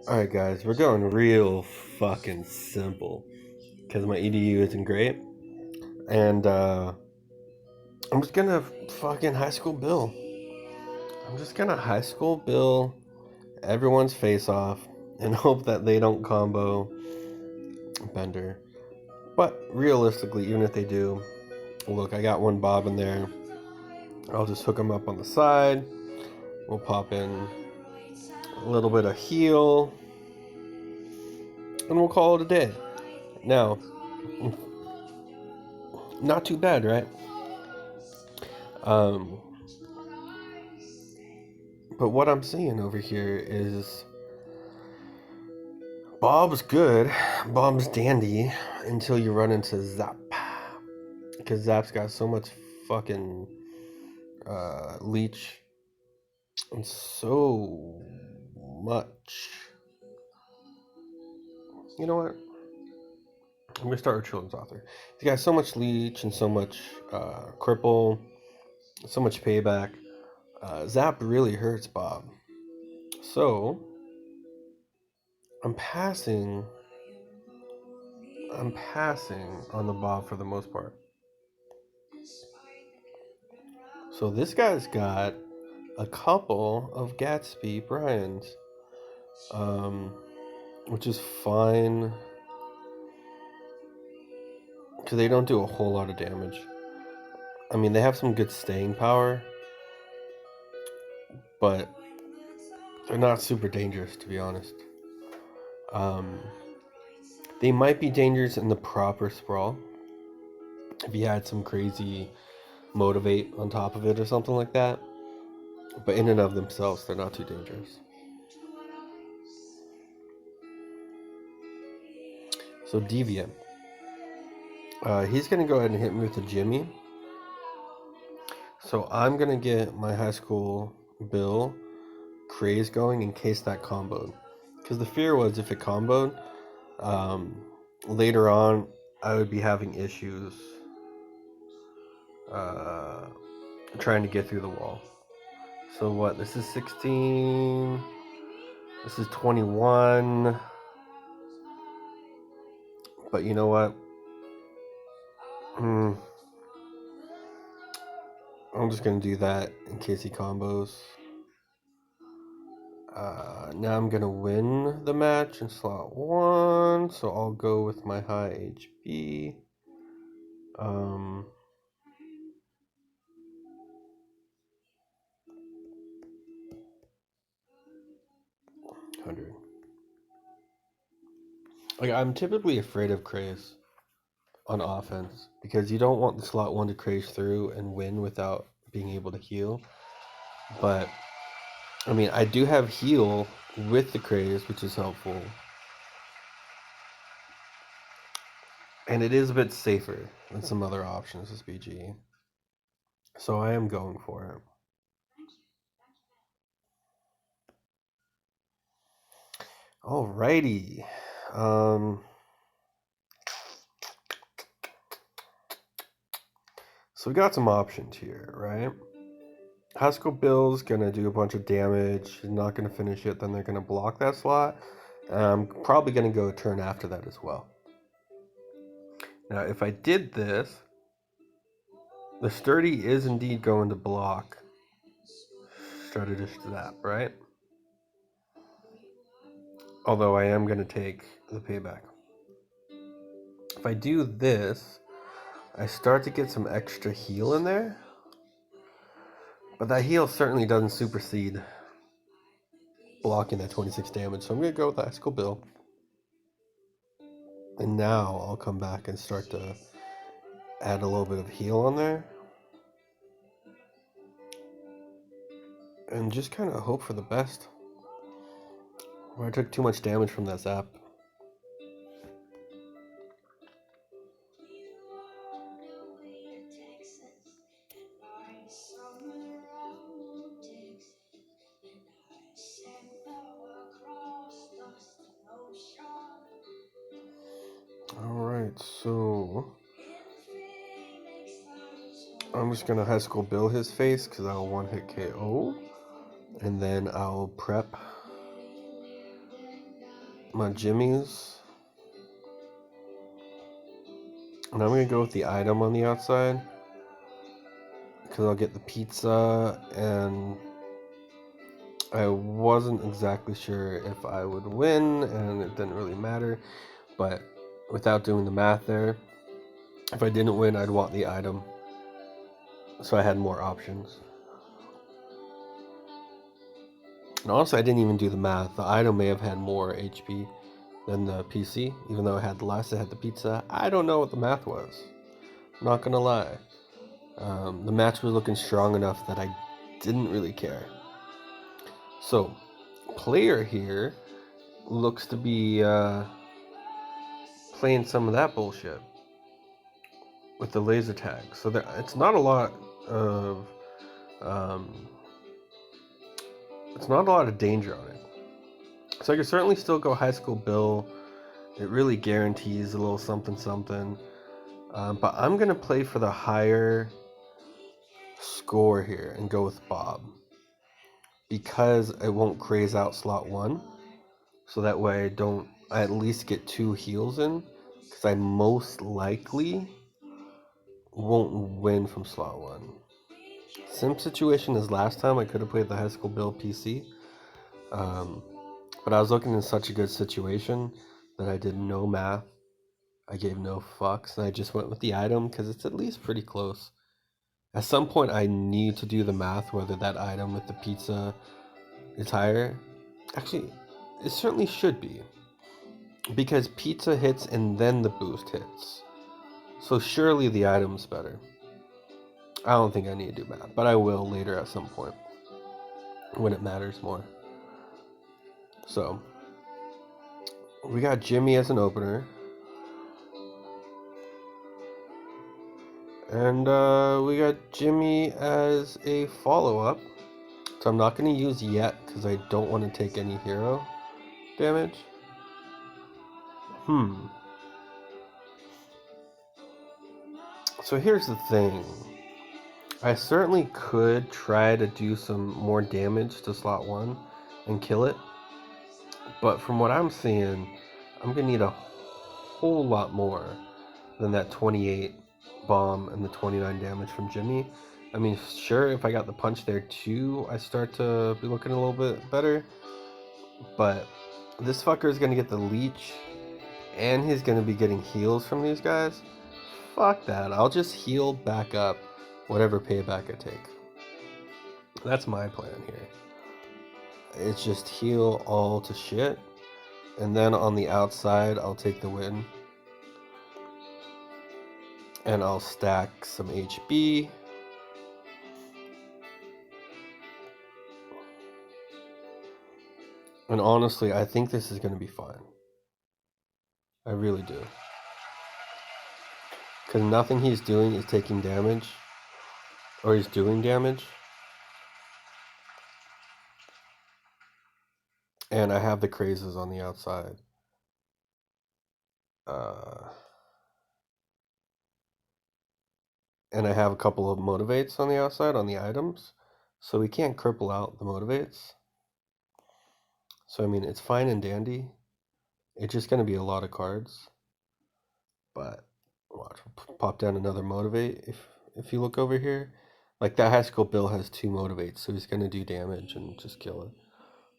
Alright, guys, we're going real fucking simple because my EDU isn't great. And I'm just gonna fucking high school bill. I'm just gonna high school bill everyone's face off and hope that they don't combo Bender. But realistically, even if they do, look, I got one Bob in there. I'll just hook him up on the side. We'll pop in a little bit of heal and we'll call it a day. Now, not too bad, right? Um, but what I'm seeing over here is Bob's good, Bob's dandy until you run into Zap, because Zap's got so much fucking leech and so much. You know what? I'm gonna start with children's author. He's got so much leech and so much cripple, so much payback. Zap really hurts Bob. So I'm passing. I'm passing on the Bob for the most part. So this guy's got a couple of Gatsby Bryans, um, which is fine because they don't do a whole lot of damage. I mean, they have some good staying power, but they're not super dangerous, to be honest. Um, they might be dangerous in the proper sprawl if you had some crazy motivate on top of it or something like that. But in and of themselves, they're not too dangerous. So Deviant. He's going to go ahead and hit me with a Jimmy. So I'm going to get my high school Bill craze going in case that comboed. Because the fear was if it comboed, um, later on I would be having issues uh, trying to get through the wall. So what? This is 16. This is 21. But you know what? I'm just going to do that in case he combos. Now I'm going to win the match in slot 1. So I'll go with my high HP. 100. Like, I'm typically afraid of Craze on offense because you don't want the slot 1 to craze through and win without being able to heal. But I mean, I do have heal with the craze, which is helpful. And it is a bit safer than some other options as BG. So I am going for it. Alrighty. So we got some options here, right? Haskell Bill's gonna do a bunch of damage. He's not gonna finish it. Then they're gonna block that slot. I'm probably gonna go a turn after that as well. Now, if I did this, the sturdy is indeed going to block strategist zap, right? Although I am gonna take the payback. If I do this, I start to get some extra heal in there. But that heal certainly doesn't supersede blocking that 26 damage. So I'm going to go with the Haskell Bill. And now I'll come back and start to add a little bit of heal on there. And just kind of hope for the best. Where I took too much damage from that zap. Alright, so I'm just gonna high school bill his face because I'll one hit KO. And then I'll prep my jimmies. And I'm going to go with the item on the outside. Because I'll get the pizza, and I wasn't exactly sure if I would win, and it didn't really matter. But without doing the math there, if I didn't win, I'd want the item. So I had more options. And honestly, I didn't even do the math. The item may have had more HP than the PC, even though it had the last, it had the pizza. I don't know what the math was. I'm not gonna lie. The match was looking strong enough that I didn't really care. So, player here looks to be playing some of that bullshit with the laser tag. So it's not a lot of danger on it. So I could certainly still go High School Bill. It really guarantees a little something something. But I'm gonna play for the higher score here and go with Bob, because it won't craze out slot 1. So that way I at least get 2 heals in, because I most likely won't win from slot 1. Same situation as last time. I could have played the High School Bill PC, but I was looking in such a good situation that I did no math. I gave no fucks, and I just went with the item because it's at least pretty close. At some point, I need to do the math whether that item with the pizza is higher. Actually, it certainly should be, because pizza hits and then the boost hits. So surely the item's better. I don't think I need to do math, but I will later at some point when it matters more. So, we got Jimmy as an opener. And we got Jimmy as a follow-up. So I'm not going to use yet because I don't want to take any hero damage. So here's the thing. I certainly could try to do some more damage to slot 1 and kill it. But from what I'm seeing, I'm going to need a whole lot more than that 28 bomb and the 29 damage from Jimmy. I mean, sure, if I got the punch there too, I start to be looking a little bit better. But this fucker is going to get the leech, and he's going to be getting heals from these guys. Fuck that. I'll just heal back up whatever payback I take. That's my plan here. It's just heal all to shit, and then on the outside, I'll take the win. And I'll stack some HB. And honestly, I think this is going to be fine. I really do. Because nothing he's doing is taking damage. Or he's doing damage. And I have the crazes on the outside. And I have a couple of motivates on the outside on the items. So we can't cripple out the motivates. So I mean, it's fine and dandy. It's just going to be a lot of cards. But watch, pop down another motivate if you look over here. Like that High School Bill has 2 motivates, so he's going to do damage and just kill it.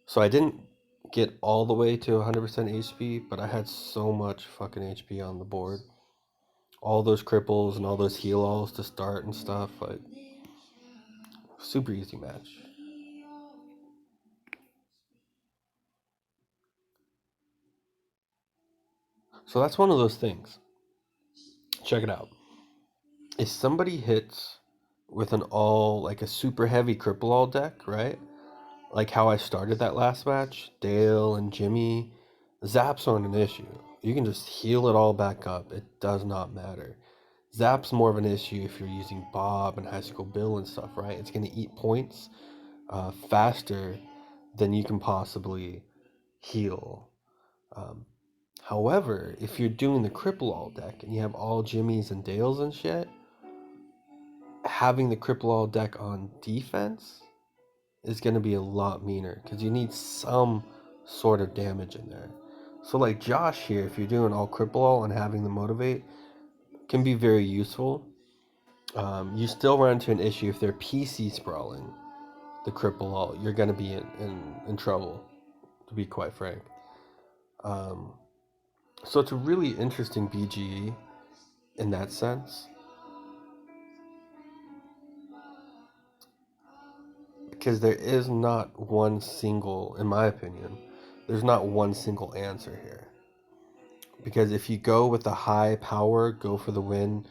So I didn't get all the way to 100% HP, but I had so much fucking HP on the board. All those cripples and all those heal alls to start and stuff, like super easy match. So that's one of those things. Check it out. If somebody hits with an all, like a super heavy cripple all deck, right? Like how I started that last match, Dale and Jimmy, zaps aren't an issue. You can just heal it all back up. It does not matter. Zap's more of an issue if you're using Bob and High School Bill and stuff, right? It's going to eat points faster than you can possibly heal. However, if you're doing the Cripple All deck and you have all Jimmys and Dales and shit, having the Cripple All deck on defense is going to be a lot meaner because you need some sort of damage in there. So like Josh here, if you're doing all cripple all and having the motivate, can be very useful. You still run into an issue if they're PC sprawling the cripple all. You're going to be in trouble, to be quite frank. So it's a really interesting BGE in that sense. Because there is not one single, in my opinion, there's not one single answer here. Because if you go with the high power, go for the win,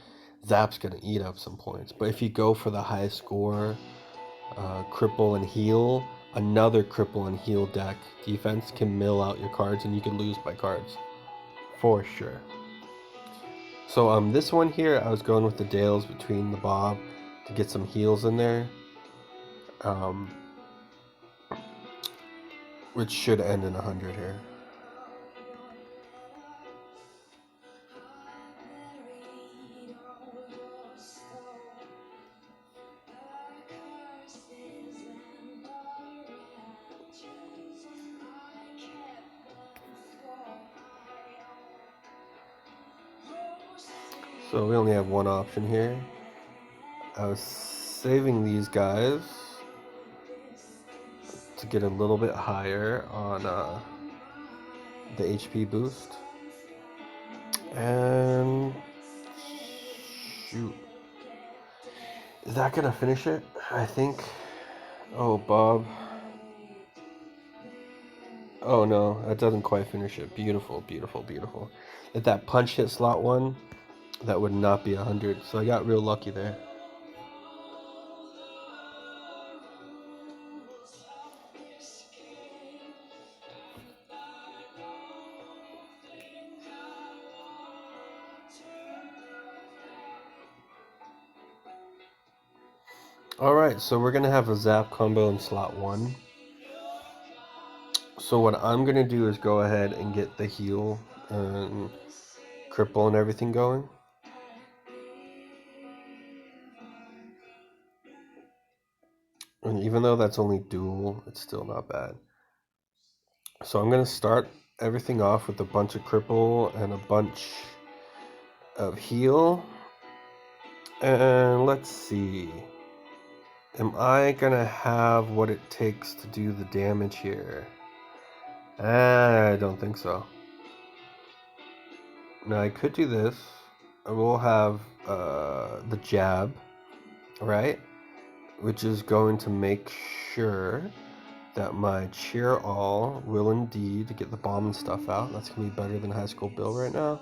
Zap's going to eat up some points. But if you go for the high score, cripple and heal, another cripple and heal deck defense can mill out your cards and you can lose by cards. For sure. So this one here, I was going with the Dales between the Bob to get some heals in there. Which should end in 100 here. So we only have one option here. I was saving these guys to get a little bit higher on the HP boost. And shoot. Is that gonna finish it? I think. Oh, Bob. Oh no, that doesn't quite finish it. Beautiful, beautiful, beautiful. If that punch hit slot 1, that would not be 100. So I got real lucky there. Alright, so we're going to have a Zap combo in slot 1. So what I'm going to do is go ahead and get the heal and cripple and everything going. And even though that's only dual, it's still not bad. So I'm going to start everything off with a bunch of cripple and a bunch of heal. And let's see. Am I going to have what it takes to do the damage here? I don't think so. Now I could do this. I will have the jab, right? Which is going to make sure that my cheer all will indeed get the bomb and stuff out. That's going to be better than High School Bill right now.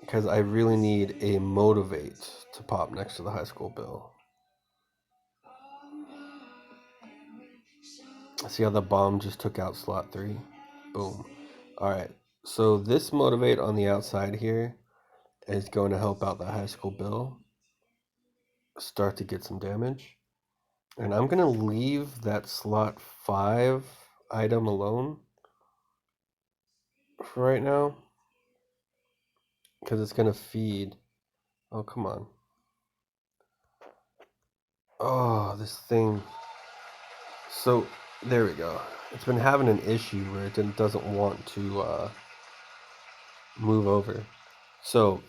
Because I really need a motivate to pop next to the High School Bill. See how the bomb just took out slot 3? Boom. Alright, so this motivate on the outside here is going to help out the High School Bill start to get some damage. And I'm going to leave that slot 5 item alone for right now. Because it's going to feed. Oh, come on. Oh, this thing. So, there we go. It's been having an issue where it doesn't want to move over. So,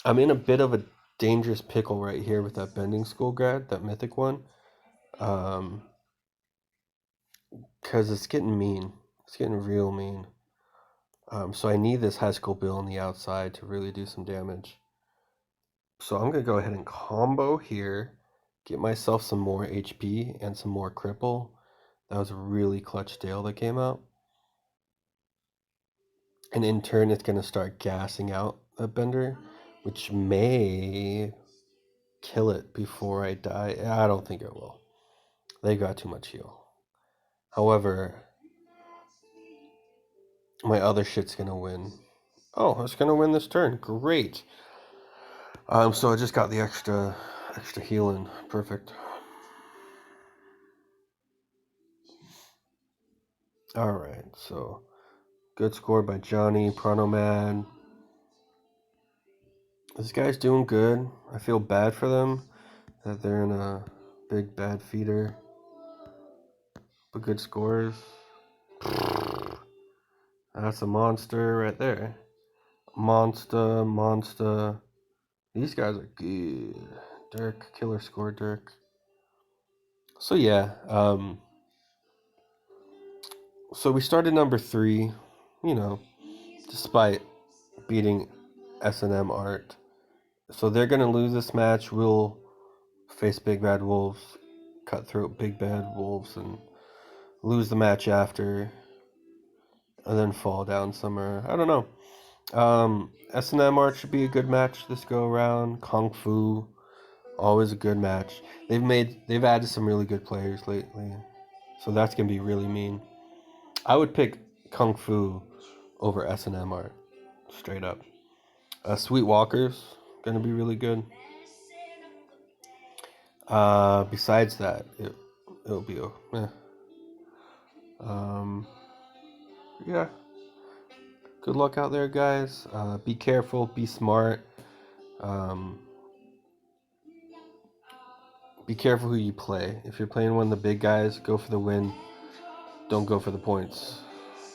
I'm in a bit of a dangerous pickle right here with that Bending School grad, that mythic one. Because it's getting mean. It's getting real mean. So I need this High School Bill on the outside to really do some damage. So I'm going to go ahead and combo here, get myself some more HP and some more cripple. That was a really clutch Dale that came out. And in turn, it's going to start gassing out that Bender, which may kill it before I die. I don't think it will. They got too much heal. However, my other shit's going to win. Oh, it's going to win this turn. Great. So I just got the extra healing. Perfect. Alright, so good score by Johnny, Pronomad. This guy's doing good. I feel bad for them that they're in a big bad feeder. But good scores. That's a monster right there. Monster. These guys are good. Dirk, killer score, Dirk. So yeah, so we started number 3, you know, despite beating S&M Art. So they're gonna lose this match. We'll face Big Bad Wolves, cutthroat Big Bad Wolves, and lose the match after, and then fall down somewhere. I don't know. S&M Art should be a good match this go around. Kung Fu, always a good match. They've added some really good players lately, so that's gonna be really mean. I would pick Kung Fu over S&M Art, straight up. Sweet Walker's gonna be really good. Besides that, it'll be yeah. Good luck out there, guys. Be careful, be smart. Um, be careful who you play. If you're playing one of the big guys, go for the win. Don't go for the points.